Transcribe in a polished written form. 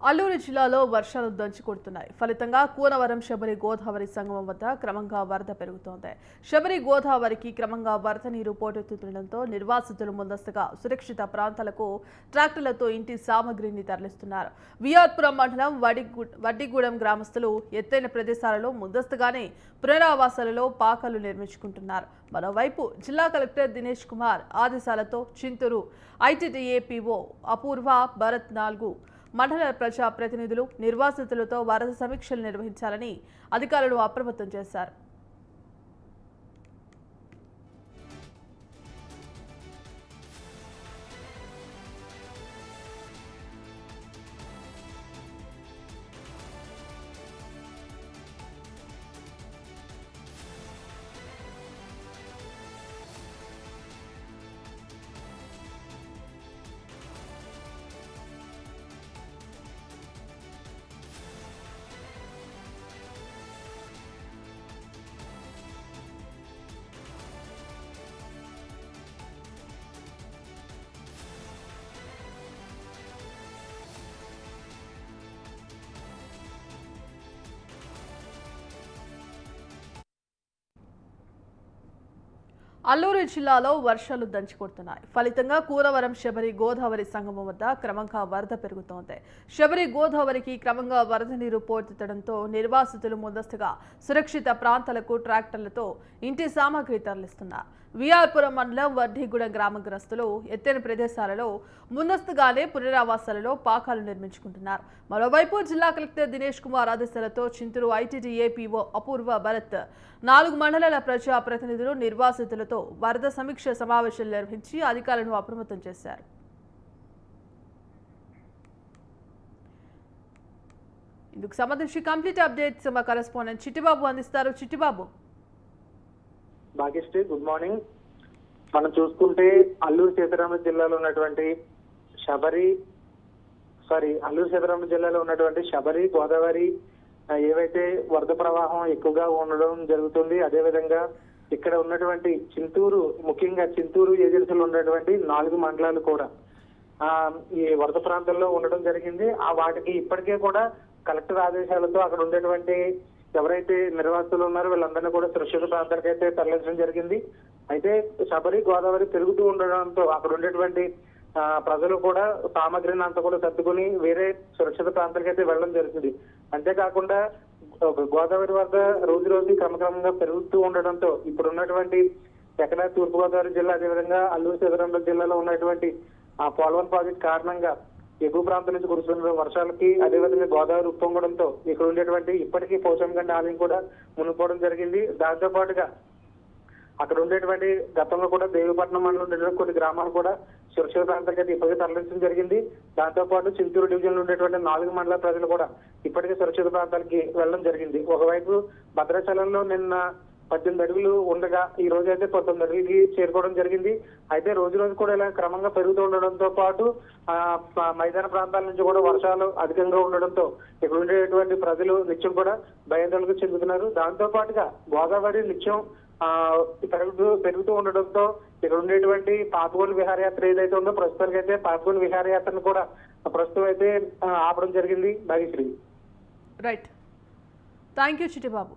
అల్లూరు జిల్లాలో వర్షాలు దంచుకొడుతున్నాయి. ఫలితంగా కూనవరం శబరి గోదావరి సంగమం వద్ద క్రమంగా వరద పెరుగుతోంది. శబరి గోదావరికి క్రమంగా వరద నీరు పోటెత్తుతుండటంతో నిర్వాసితులు ముందస్తుగా సురక్షిత ప్రాంతాలకు ట్రాక్టర్లతో ఇంటి సామగ్రిని తరలిస్తున్నారు. విఆర్పురం మండలం వడ్డిగూడెం గ్రామస్తులు ఎత్తైన ప్రదేశాలలో ముందస్తుగానే పునరావాసాలలో పాకలు నిర్మించుకుంటున్నారు. మరోవైపు జిల్లా కలెక్టర్ దినేష్ కుమార్ ఆదేశాలతో చింతూరు ఐటీడీఏ పీఓ అపూర్వ భరత్ 4 మండల ప్రజా ప్రతినిధులు నిర్వాసితులతో వరద సమీక్షలు నిర్వహించాలని అధికారులు అప్రమత్తం చేశారు. అల్లూరు జిల్లాలో వర్షాలు దంచుకొడుతున్నాయి. ఫలితంగా కూనవరం శబరి గోదావరి సంగమం వద్ద క్రమంగా వరద పెరుగుతోంది. శబరి గోదావరికి క్రమంగా వరద నీరు పోటెత్తడంతో నిర్వాసితులు ముందస్తుగా సురక్షిత ప్రాంతాలకు ట్రాక్టర్లతో ఇంటి సామాగ్రి తరలిస్తున్నారు. విఆర్పురం మండలం వడ్డిగూడెం గ్రామగ్రస్తులు ఎత్తైన ప్రదేశాలలో ముందస్తుగానే పునరావాసాలలో పాకాలు నిర్మించుకుంటున్నారు. మరోవైపు జిల్లా కలెక్టర్ దినేష్ కుమార్ ఆదేశాలతో చింతూరు ఐటీడీఏ పీఓ అపూర్వ భరత్ 4 మండలాల ప్రజా ప్రతినిధులు నిర్వాసితులతో వరద సమీక్ష సమావేశాలు నిర్వహించి అధికారులను అప్రమత్తం చేశారు. ఇందుకు సంబంధించి కంప్లీట్ అప్డేట్స్ మా కరెస్పాండెంట్ చిట్టిబాబు అందిస్తారు. చిట్టిబాబు. Bhagyashree, good morning. మనం చూసుకుంటే అల్లూరు సీతారామరాజు జిల్లాలో ఉన్నటువంటి శబరి గోదావరి ఏవైతే వరద ప్రవాహం ఎక్కువగా ఉండడం జరుగుతుంది. అదేవిధంగా ఇక్కడ ఉన్నటువంటి చింతూరు, ముఖ్యంగా చింతూరు ఏజెన్సీలో ఉన్నటువంటి 4 మండలాలు కూడా ఈ వరద ప్రాంతంలో ఉండడం జరిగింది. వాటికి ఇప్పటికే కూడా కలెక్టర్ ఆదేశాలతో అక్కడ ఉండేటువంటి ఎవరైతే నిర్వాసితులు ఉన్నారో వీళ్ళందరినీ కూడా సురక్షిత ప్రాంతాలకు అయితే తరలించడం జరిగింది. అయితే శబరి గోదావరి పెరుగుతూ ఉండడంతో అక్కడ ఉండేటువంటి ప్రజలు కూడా సామగ్రిని అంతా కూడా సర్దుకుని వేరే సురక్షిత ప్రాంతాలకు అయితే వెళ్ళడం జరుగుతుంది. అంతేకాకుండా గోదావరి వద్ద రోజు రోజు క్రమక్రమంగా పెరుగుతూ ఉండడంతో ఇప్పుడు ఉన్నటువంటి ఎక్కడ తూర్పుగోదావరి జిల్లా, అదేవిధంగా అల్లూరు సీతారామరాజు జిల్లాలో ఉన్నటువంటి పోలవరం ప్రాజెక్ట్ కారణంగా ఎగువ ప్రాంతం నుంచి కురుస్తున్న వర్షాలకి, అదేవిధంగా గోదావరి ఉప్పొంగడంతో ఇక్కడ ఉండేటువంటి ఇప్పటికీ పోచంగండి ఆలయం కూడా మునిగిపోవడం జరిగింది. దాంతో పాటుగా అక్కడ ఉండేటువంటి గతంలో కూడా దేవీపట్నం మండలం కొన్ని గ్రామాలు కూడా సురక్షిత ప్రాంతానికి అయితే ఇప్పటికే తరలించడం జరిగింది. దాంతో పాటు చింతూరు డివిజన్ లో ఉండేటువంటి 4 మండల ప్రజలు కూడా ఇప్పటికే సురక్షిత ప్రాంతాలకి వెళ్ళడం జరిగింది. ఒకవైపు భద్రాచలంలో నిన్న 18 అడుగులు ఉండగా ఈ రోజు అయితే 19 అడుగులకి చేరుకోవడం జరిగింది. అయితే రోజు రోజు కూడా ఇలా క్రమంగా పెరుగుతూ ఉండడంతో పాటు మైదాన ప్రాంతాల నుంచి కూడా వర్షాలు అధికంగా ఉండడంతో ఇక్కడ ఉండేటువంటి ప్రజలు నిత్యం కూడా భయాందోళనకు చెందుతున్నారు. దాంతో పాటుగా గోదావరి నిత్యం పెరుగుతూ ఉండడంతో ఇక్కడ ఉండేటువంటి పాపగొండ విహారయాత్ర ఏదైతే ఉందో ప్రస్తుతానికి అయితే పాపగొండ విహారయాత్రను కూడా ప్రస్తుతం అయితే ఆపడం జరిగింది. Bhagyashri. Right, thank you Chittibabu.